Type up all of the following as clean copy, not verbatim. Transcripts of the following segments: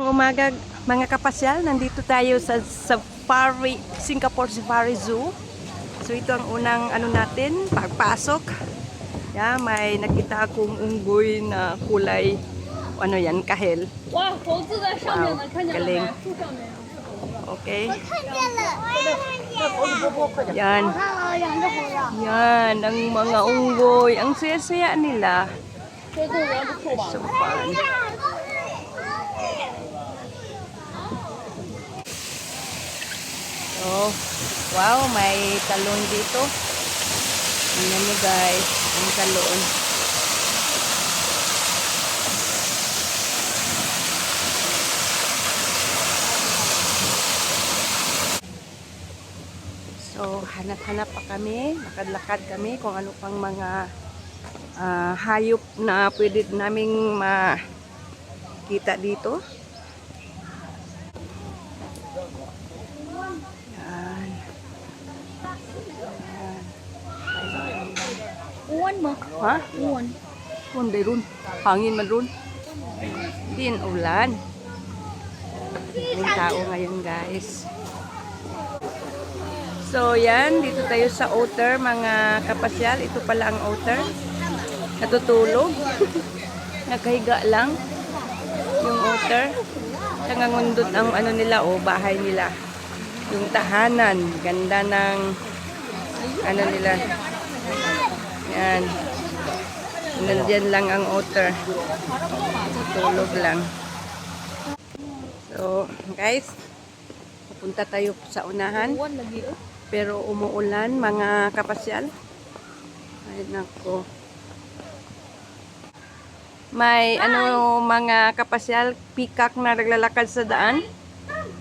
Umaga mga kapasyal, nandito tayo sa Safari, Singapore Safari Zoo. So ito ang unang ano natin, pagpasok. Yeah, may nakita akong unggoy na kulay, ano yan, kahel. 哇，猴子在上面呢， Wow, 看见了 galing. 没？树上面。 Okay. 看见了，我也看见了。 Yan. 看了两只猴子。 Yan, ang mga unggoy. Ang saya-saya nila. 这动物园不错吧？ So fun. Oh, wow, may talon dito. Tingnan nyo guys, ang talon. So, hanap-hanap pa kami, lakad-lakad kami kung ano pang mga hayop na pwede naming makita dito. Yan. Uwan mo. Ha? Uwan. Uwan ba ron? Hangin man ron? Din ulan. Yung tao ngayon guys. So yan, dito tayo sa otter mga kapasyal. Ito pala ang otter. Natutulog. Nagkahiga lang. Yung otter. Nangangundot ang ano nila o bahay nila. Yung tahanan. Ganda ng ano nila. Yan. Nandiyan lang ang otter. Tulog lang. So, guys, pupunta tayo sa unahan. Uwan lagi. Pero umuulan, mga kapasyal. Ay, nako. May ano mga kapasyal, peacock na naglalakad sa daan.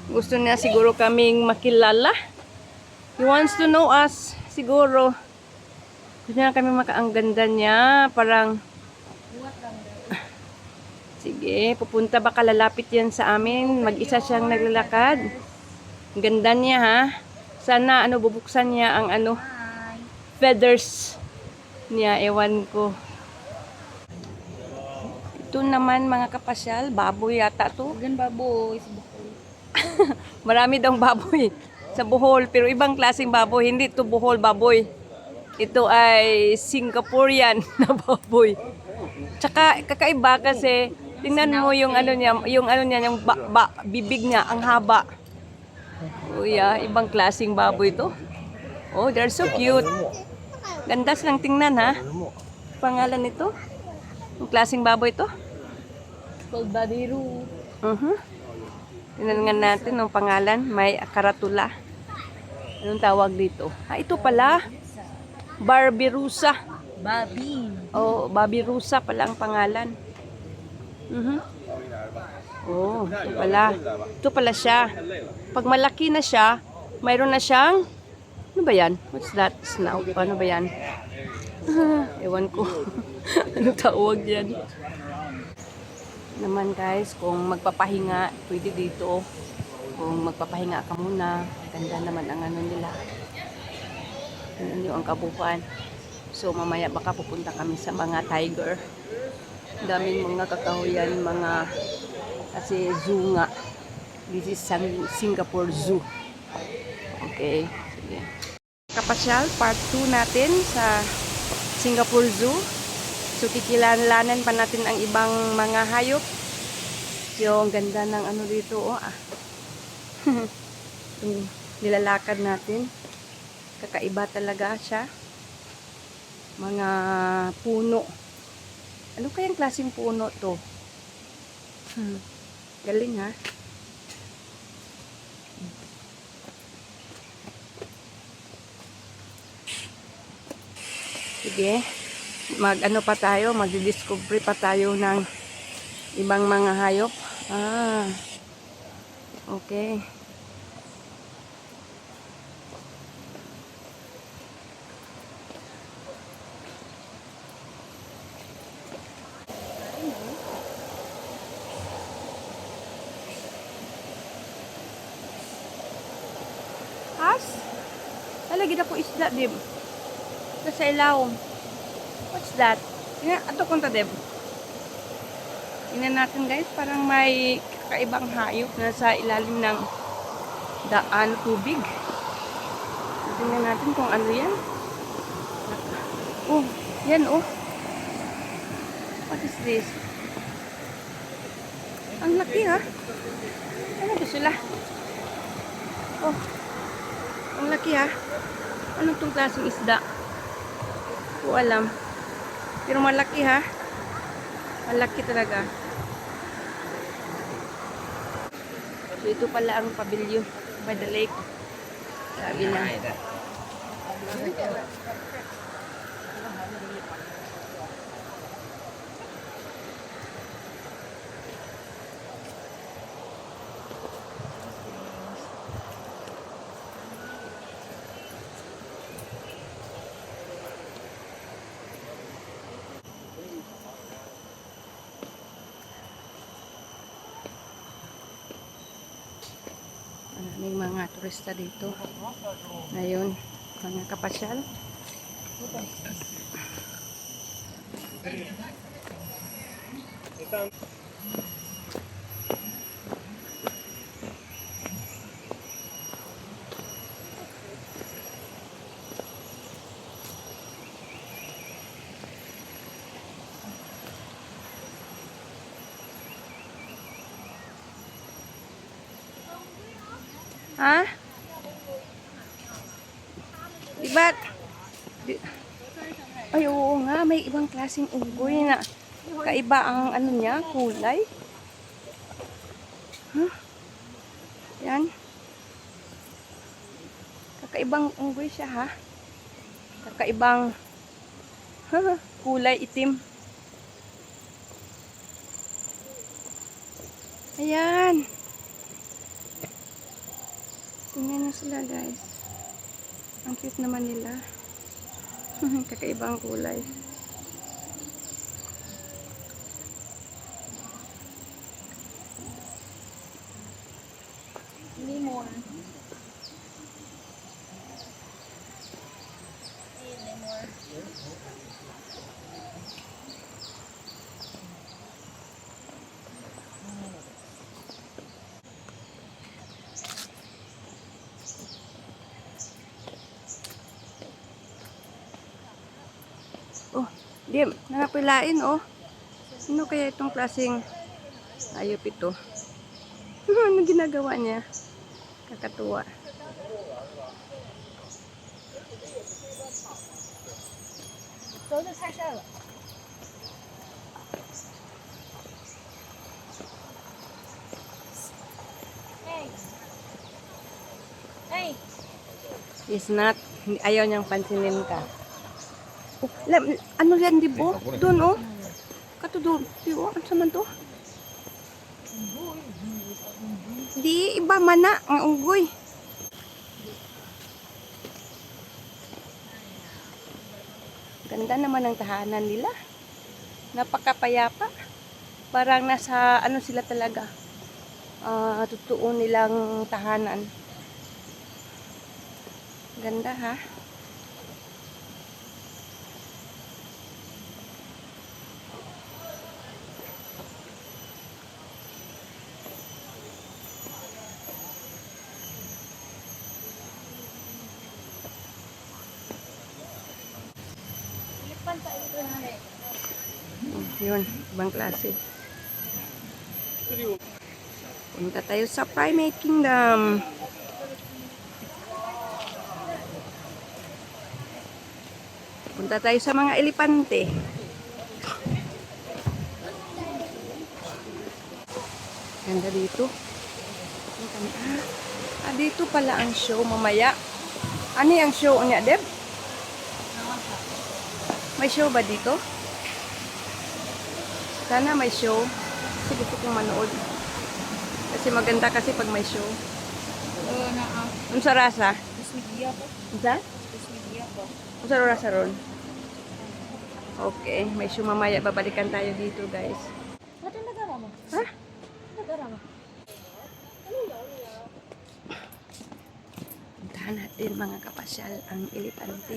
Gusto niya siguro kaming makilala. He wants to know us, siguro. Gusto niya kami ang ganda niya, parang sige, pupunta baka lalapit yan sa amin. Mag-isa siyang naglalakad. Ganda niya ha. Sana ano bubuksan niya ang ano feathers niya, ewan ko. Ito naman mga kapasyal, baboy yata to. Gan baboy. Marami daw baboy sa Bohol, pero ibang klaseng baboy, hindi to Bohol baboy. Ito ay Singaporean na baboy. Tsaka kakaiba kasi tingnan mo yung ano niya, yung bibig niya ang haba. Oh yeah, ibang klaseng baboy to. Oh, they're so cute. Ganda silang tingnan ha. Pangalan nito? Yung klaseng baboy to? Called Badiru. Tingnan nga natin ang pangalan. May karatula. Anong tawag dito? Ah, ito pala. Barbirusa. Babi. Oh, Babirusa pala ang pangalan. Oh, ito pala. Ito pala siya. Pag malaki na siya, mayroon na siyang, ano ba yan? What's that? Snout? Ano ba yan? Ewan ko. Anong tawag yan? Naman guys, kung magpapahinga, pwede dito. Kung magpapahinga ka muna, ganda naman ang ano nila. Tingnan nyo ang kabuuan. So mamaya baka pupunta kami sa mga tiger. Daming mga kakahuyan, mga kasi zoo nga. This is Singapore Zoo. Okay. Sige. Kapasyal, part 2 natin sa Singapore Zoo. So kikilalanan pa natin ang ibang mga hayop. Yung ganda ng ano dito. Oh, nilalakad natin. Kakaiba talaga siya. Mga puno. Ano kayang klaseng puno to? Galing ha. Sige. Mag-ano pa tayo, mag-discovery pa tayo ng ibang mga hayop. Ah. Okay. Has? Lagi na po isda, Dib. Sa ilawom. What's that? Ato kung ta, Dib. Tingnan natin guys, parang may kakaibang hayop na sa ilalim ng daan tubig. Tingnan natin kung ano yan. Oh, yan oh. What is this? Ang laki ha. Ano ba sila? Oh, ang laki ha. Anong itong klaseng isda? Hindi ko alam. Pero malaki ha. Malaki talaga. So ito pala ang pabilyo by the lake. Sabi na. Maraming mga turista dito. Ngayon, mga kapasyal. Ha? Diba? Ay, oo nga. May ibang klaseng unggoy na kaiba ang ano niya, kulay. Huh? Yan. Kakaibang unggoy siya, ha? Kakaibang kulay itim. Ayan. Tingnan nyo sila, guys. Ang cute naman nila. Kakaibang kulay. Lemon. Oh, di, nanapilain, oh. Ano kaya itong klaseng ayop ito? Ano ginagawa niya? Kakatuwa. Hey. Hey. He's not, ayaw niyang pansinin ka. Oh, ano yan, di bo? Doon, oh. Kato doon. Di, oh, ano saman to? Di, iba mana, ang unggoy. Ganda naman ang tahanan nila. Napakapayapa. Parang nasa, ano sila talaga. Totoo nilang tahanan. Ganda, ha? Yun, ibang klase. Punta tayo sa Primate Kingdom. Punta tayo sa mga elepante. Ganda dito. Dito pala ang show mamaya. Ano yung show niya, Deb? May show ba dito? Sana may show. Kasi gusto kong manood. Kasi maganda kasi pag may show. Ano sa rasa? Isa? Ano sa rasa ron? Okay, may show mamaya. Babalikan tayo dito, guys. Ha? Puntahan natin mga kapasyal ang elepante.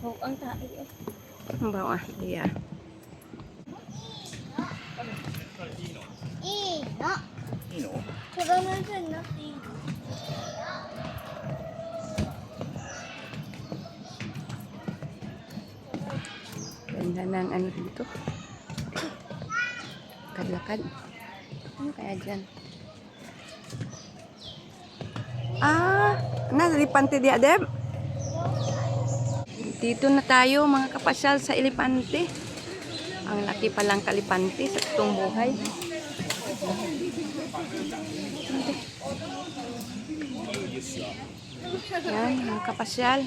Mabaho ang tae eh. Ang bawa. Yeah. いいの。いいの？子供の人になっていいの。 Ganda ng ano dito. Lakad-lakad. Ano kaya dyan? Nasa Elepante di Adeb. Dito na tayo mga kapasyal sa Elepante. Ang laki palang kalipante sa totoong buhay. Yan, mga kapasyal.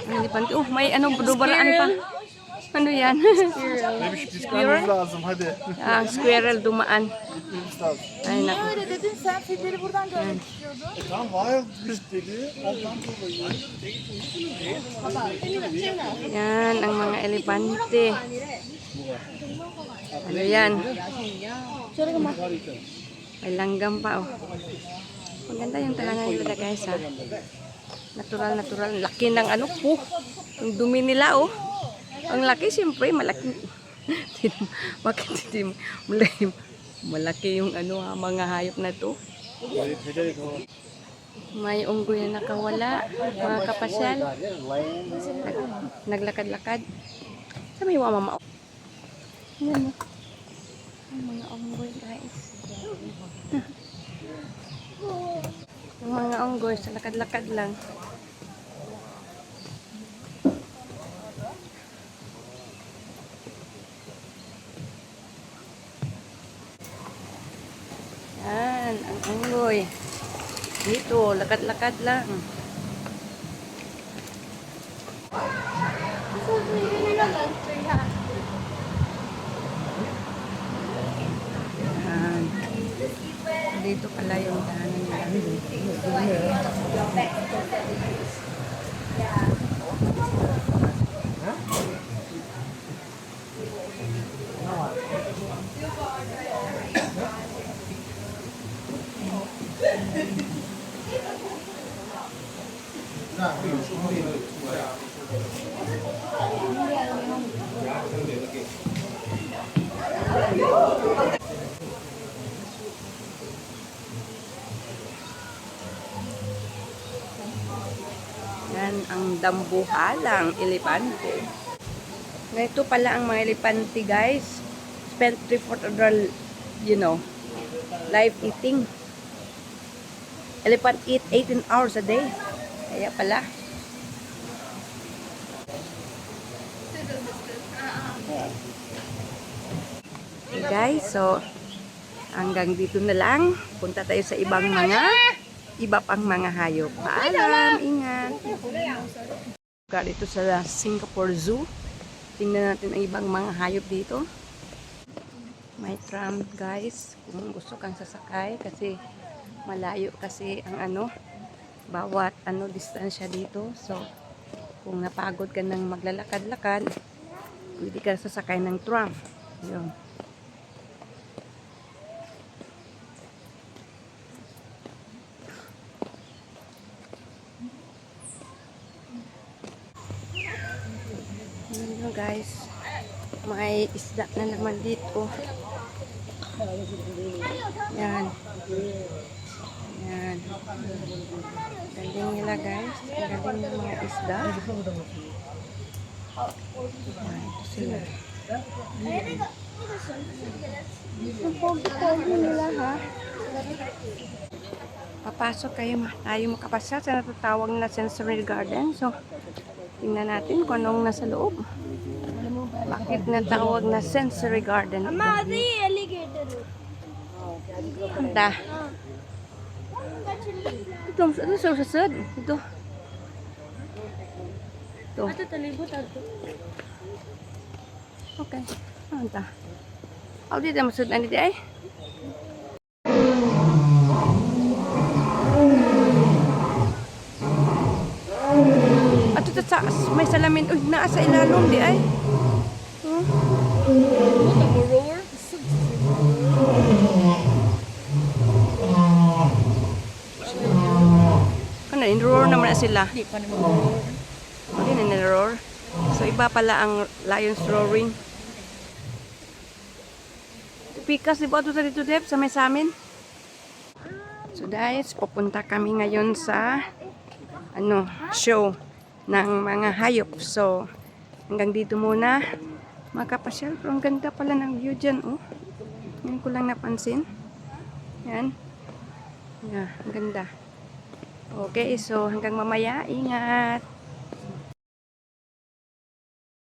Ang Elepante. Oh, may ano, dubaraan pa. Ano yan? Bebiş biz kalmamız lazım hadi. Ang squirrel dumaan. Gitmemiz lazım. Ay, naku. Öyle dedin sen filleri buradan görmek istiyordun. Tamam wild beast dedi. Ondan dolayı. Yan, ang mga elepante. Ano yan? May langgam pa, oh. Maganda yung tahanan nila, guys, ha. Natural, natural. Laki ng ano po. Yung dumi nila, oh. Ang laki, siyempre, malaki. Bakit hindi malaki yung ano, ha, mga hayop na to? May unggoy na nakawala, mga kapasyal. Naglakad-lakad. Sa may mama. Yan, ang mga unggoy, guys. Ang mga unggoy, sa lakad-lakad lang. Yan, ang unggoy. Dito, lakad-lakad lang. Yan. Dito pala yung tahanan nila. Yan ang dambuhalang elepante. Ganito pala ang mga elepante, guys. Spend 3/4 of their, life eating. Elephant eat 18 hours a day. Kaya pala. Okay, guys, so hanggang dito na lang. Punta tayo sa iba pang mga hayop. Paalam, ingat. Dito sa Singapore Zoo. Tingnan natin ang ibang mga hayop dito. May tram, guys. Kung gusto kang sasakay kasi malayo kasi ang bawat distansya dito. So, kung napagod ka ng maglalakad-lakad, pwede ka sasakay ng tram. Yun. Yun, guys. May isda na naman dito. Yan. Yan. Galing nila, guys. Galing ng mga isda. Yan, ito sila. Ang pogi-pogi nila, ha? Papasok tayo makapasya sa natatawag na sensory garden. So, tingnan natin kung anong nasa loob. Bakit natawag na sensory garden? Mama, the alligator. Handa. Ito sa susod. Ito. Ato talibot ato. Okay. Handa. Ako dito masud na dito ay. Ato sa may salamin. Uy, naa sa ilalom di ay. Roar. Ano, in-roar naman na sila. Di pa naman roar. Hindi na nil-roar. So, iba pala ang lion's roaring. Pikas, di ba ito dito, Deb, sa may samin? So, guys, pupunta kami ngayon sa show ng mga hayop. So, hanggang dito muna. Makapasyal. Pero ang ganda pala ng view dyan, oh. Yan ko lang napansin. Yan. Yeah, ang ganda. Okay, so hanggang mamaya. Ingat.